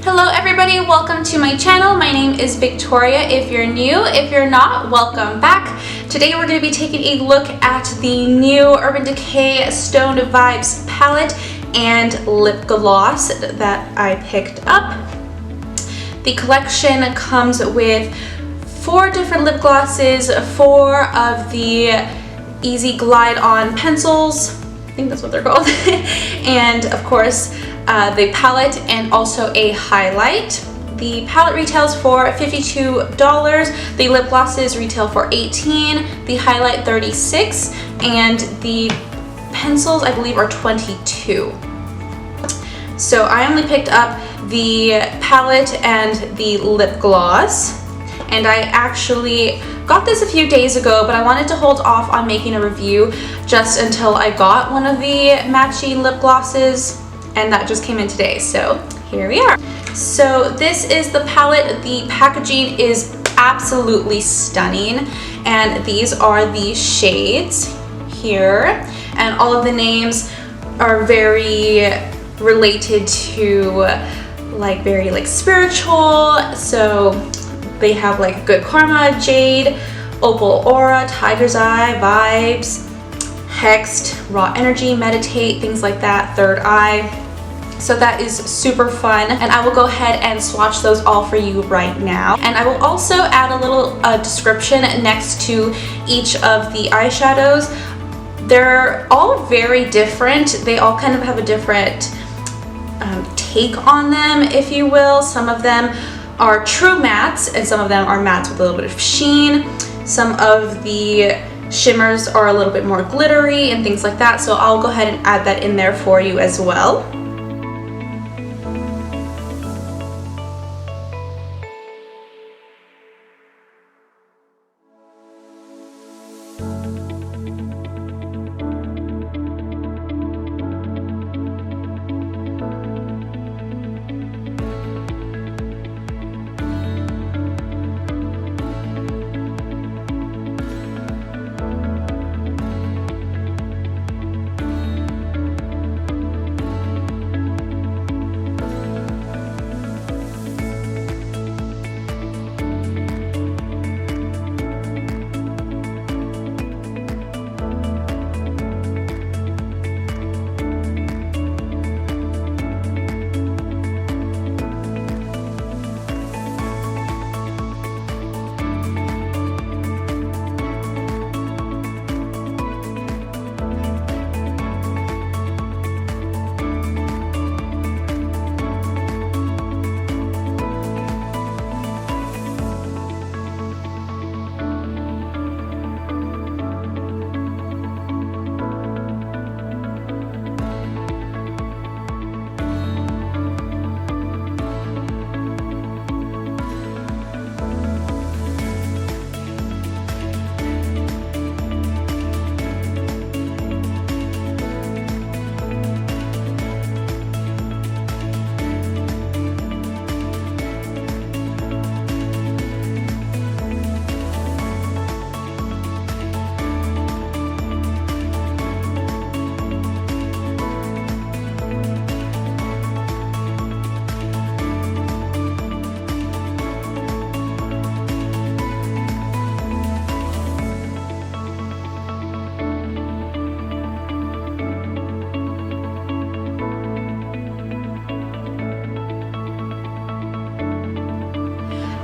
Hello everybody, welcome to my channel. My name is Victoria. If you're new, if you're not, welcome back. Today we're going to be taking a look at the new Urban Decay Stone Vibes palette and lip gloss that I picked up. The collection comes with 4 different lip glosses, 4 of the Easy Glide On pencils, I think that's what they're called, and of course the palette and also a highlight. The palette retails for $52, the lip glosses retail for $18, the highlight $36, and the pencils I believe are $22. So I only picked up the palette and the lip gloss, and I actually got this a few days ago, but I wanted to hold off on making a review just until I got one of the matching lip glosses, and that just came in today, so here we are. So this is the palette. The packaging is absolutely stunning, and these are the shades here, and all of the names are very related to very spiritual. So they have like Good Karma, Jade, Opal Aura, Tiger's Eye, Vibes, Hexed, Raw Energy, Meditate, things like that, Third Eye. So that is super fun, and I will go ahead and swatch those all for you right now. And I will also add a little description next to each of the eyeshadows. They're all very different. They all kind of have a different take on them, if you will. Some of them are true mattes, and some of them are mattes with a little bit of sheen. Some of the shimmers are a little bit more glittery and things like that, so I'll go ahead and add that in there for you as well.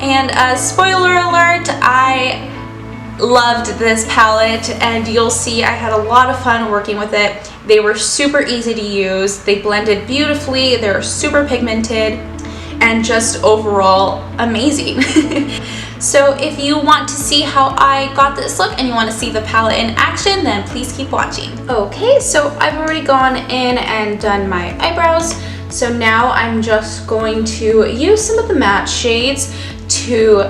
And spoiler alert, I loved this palette, and you'll see I had a lot of fun working with it. They were super easy to use, they blended beautifully, they're super pigmented, and just overall amazing. So if you want to see how I got this look and you want to see the palette in action, then please keep watching. Okay, so I've already gone in and done my eyebrows. So now I'm just going to use some of the matte shades to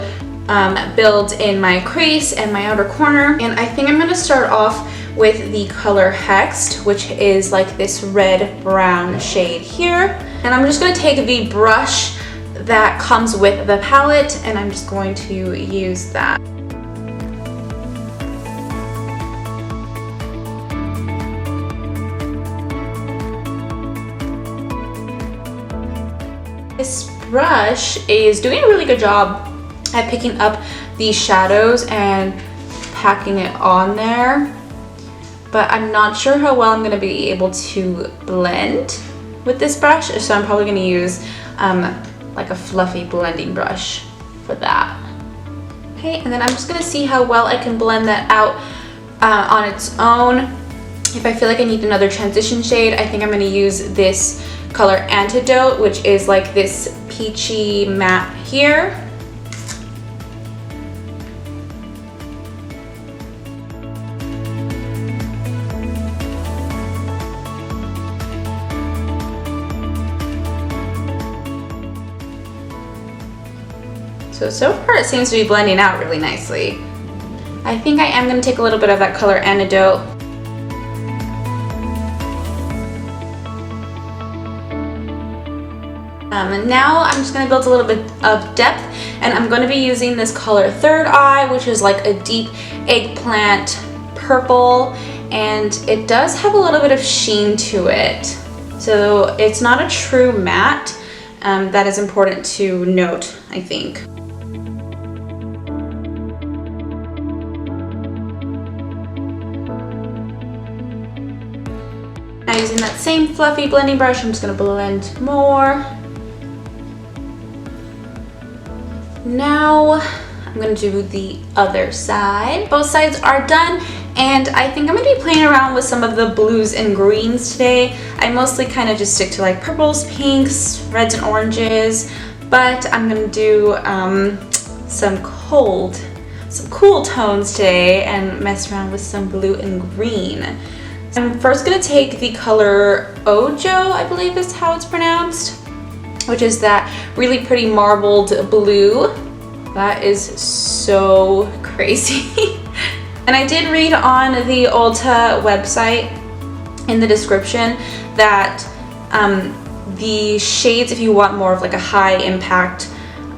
build in my crease and my outer corner. And I think I'm going to start off with the color Hexed, which is like this red-brown shade here. And I'm just going to take the brush that comes with the palette, and I'm just going to use that. This brush is doing a really good job at picking up these shadows and packing it on there, but I'm not sure how well I'm going to be able to blend with this brush, so I'm probably going to use like a fluffy blending brush for that. Okay, and then I'm just going to see how well I can blend that out on its own. If I feel like I need another transition shade, I think I'm going to use this color Antidote, which is like this peachy matte here. So far it seems to be blending out really nicely. I think I am going to take a little bit of that color Antidote. And now I'm just going to build a little bit of depth, and I'm going to be using this color Third Eye, which is like a deep eggplant purple, and it does have a little bit of sheen to it. So it's not a true matte. That is important to note, I think. Now using that same fluffy blending brush, I'm just going to blend more. Now I'm going to do the other side. Both sides are done, and I think I'm going to be playing around with some of the blues and greens today. I mostly kind of just stick to like purples, pinks, reds, and oranges, but I'm going to do some cool tones today and mess around with some blue and green. I'm first going to take the color Ojo, I believe is how it's pronounced, which is that really pretty marbled blue. That is so crazy. And I did read on the Ulta website in the description that the shades, if you want more of like a high impact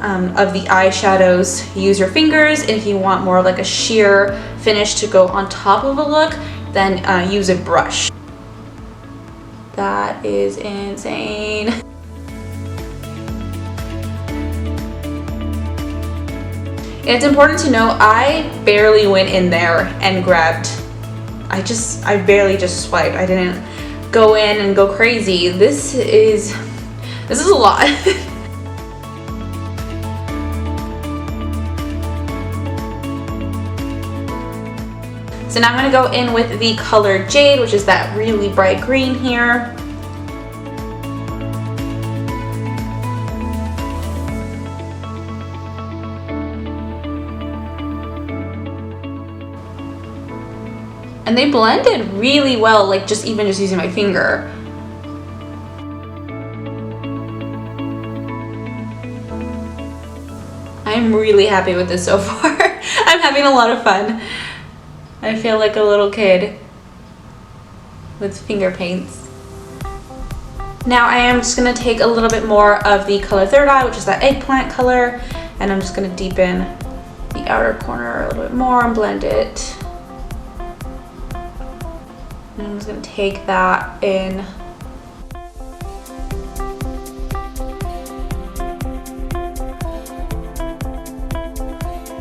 of the eyeshadows, use your fingers. And if you want more of like a sheer finish to go on top of a look, then use a brush. That is insane. It's important to know I barely went in there and grabbed. I barely just swiped. I didn't go in and go crazy. This is a lot. So now I'm going to go in with the color Jade, which is that really bright green here. And they blended really well, like even just using my finger. I'm really happy with this so far. I'm having a lot of fun. I feel like a little kid with finger paints. Now I am just going to take a little bit more of the color Third Eye, which is that eggplant color, and I'm just going to deepen the outer corner a little bit more and blend it. And I'm just going to take that in.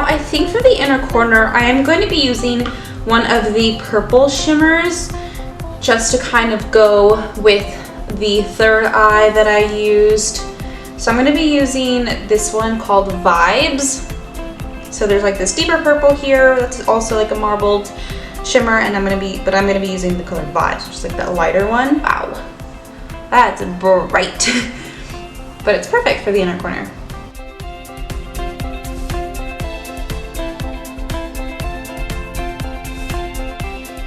I think for the inner corner, I am going to be using one of the purple shimmers just to kind of go with the Third Eye that I used. So I'm going to be using this one called Vibes. So there's like this deeper purple here that's also like a marbled shimmer, and I'm going to be using the color Vibes, which is like that lighter one. Wow, that's bright. But it's perfect for the inner corner.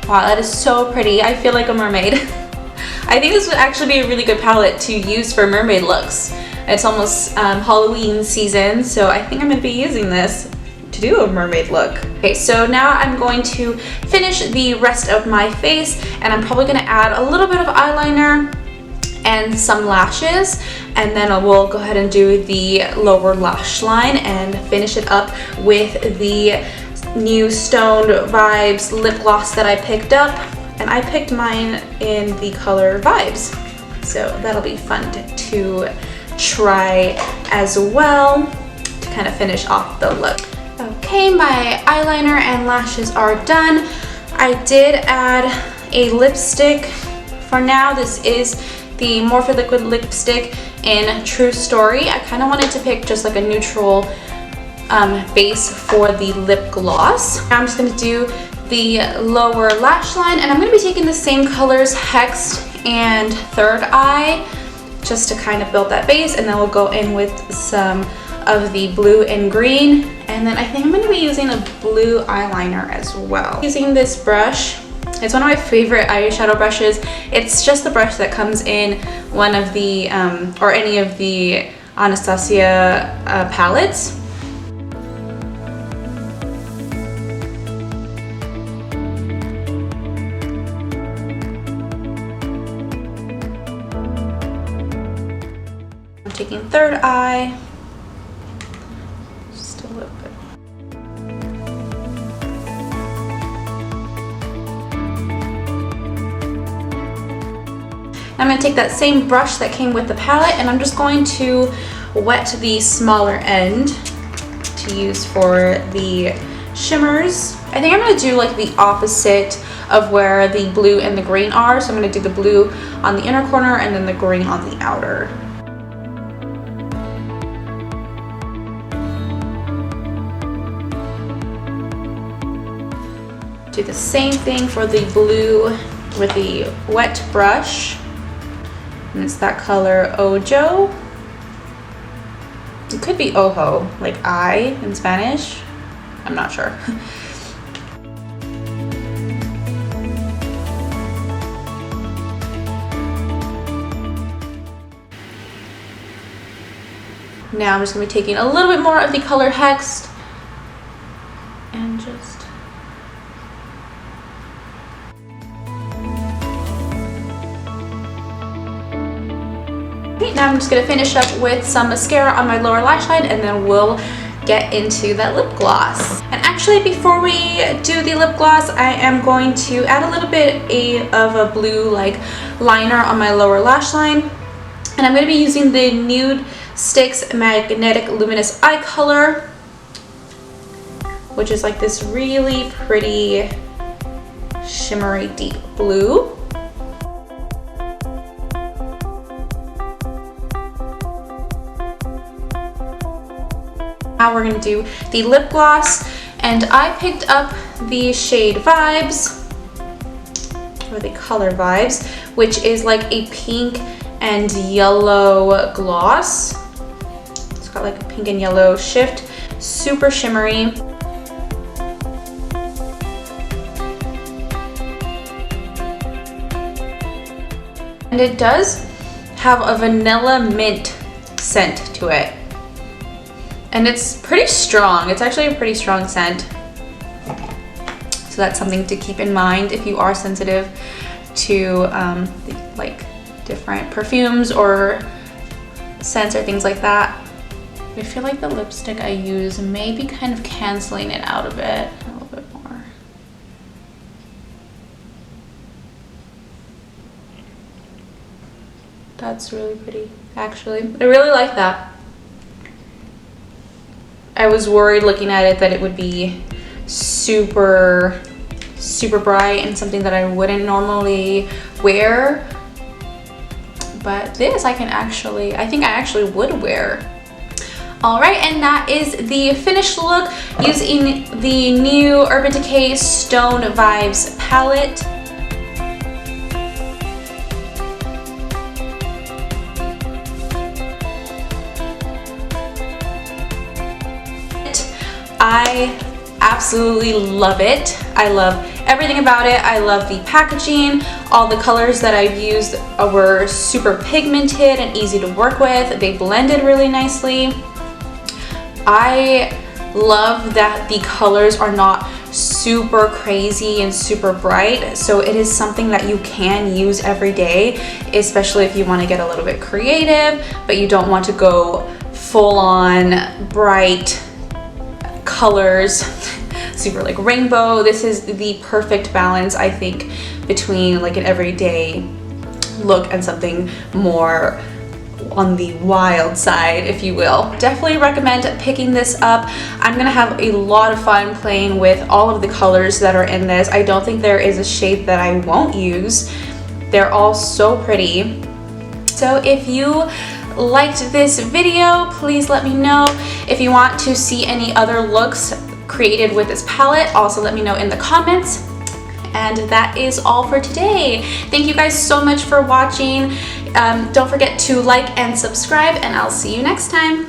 Wow, that is so pretty. I feel like a mermaid. I think this would actually be a really good palette to use for mermaid looks. It's almost Halloween season, so I think I'm going to be using this to do a mermaid look. Okay, so now I'm going to finish the rest of my face, and I'm probably going to add a little bit of eyeliner and some lashes, and then we'll go ahead and do the lower lash line and finish it up with the new Stoned Vibes lip gloss that I picked up, and I picked mine in the color Vibes, so that'll be fun to try as well to kind of finish off the look. Okay, my eyeliner and lashes are done. I did add a lipstick. For now, this is the Morphe Liquid lipstick in True Story. I kind of wanted to pick just like a neutral base for the lip gloss. Now I'm just going to do the lower lash line, and I'm going to be taking the same colors, Hext and Third Eye, just to kind of build that base, and then we'll go in with some of the blue and green, and then I think I'm going to be using a blue eyeliner as well. Using this brush, it's one of my favorite eyeshadow brushes. It's just the brush that comes in one of the, or any of the Anastasia palettes. I'm taking Third Eye. Just a little bit. I'm going to take that same brush that came with the palette, and I'm just going to wet the smaller end to use for the shimmers. I think I'm going to do like the opposite of where the blue and the green are. So I'm going to do the blue on the inner corner and then the green on the outer. Do the same thing for the blue with the wet brush. And it's that color Ojo. It could be Ojo, like eye in Spanish. I'm not sure. Now I'm just going to be taking a little bit more of the color Hext and just... Now I'm just going to finish up with some mascara on my lower lash line, and then we'll get into that lip gloss. And actually, before we do the lip gloss, I am going to add a little bit of a blue like liner on my lower lash line. And I'm going to be using the Nude Sticks Magnetic Luminous Eye Color, which is like this really pretty shimmery deep blue. Now we're going to do the lip gloss, and I picked up the shade Vibes, or the color Vibes, which is like a pink and yellow gloss. It's got like a pink and yellow shift, super shimmery. And it does have a vanilla mint scent to it. And it's pretty strong. It's actually a pretty strong scent. So that's something to keep in mind if you are sensitive to like different perfumes or scents or things like that. I feel like the lipstick I use may be kind of canceling it out a bit, a little bit more. That's really pretty, actually. I really like that. I was worried looking at it that it would be super bright and something that I wouldn't normally wear. But this I think I actually would wear. Alright, and that is the finished look using the new Urban Decay Stone Vibes palette. I absolutely love it. I love everything about it. I love the packaging. All the colors that I've used were super pigmented and easy to work with. They blended really nicely. I love that the colors are not super crazy and super bright, so it is something that you can use every day, especially if you want to get a little bit creative, but you don't want to go full on bright colors, super like rainbow. This is the perfect balance, I think, between like an everyday look and something more on the wild side, if you will. Definitely recommend picking this up. I'm gonna have a lot of fun playing with all of the colors that are in this. I don't think there is a shade that I won't use. They're all so pretty. So if you liked this video, please let me know. If you want to see any other looks created with this palette, also let me know in the comments. And that is all for today. Thank you guys so much for watching. Don't forget to like and subscribe, and I'll see you next time.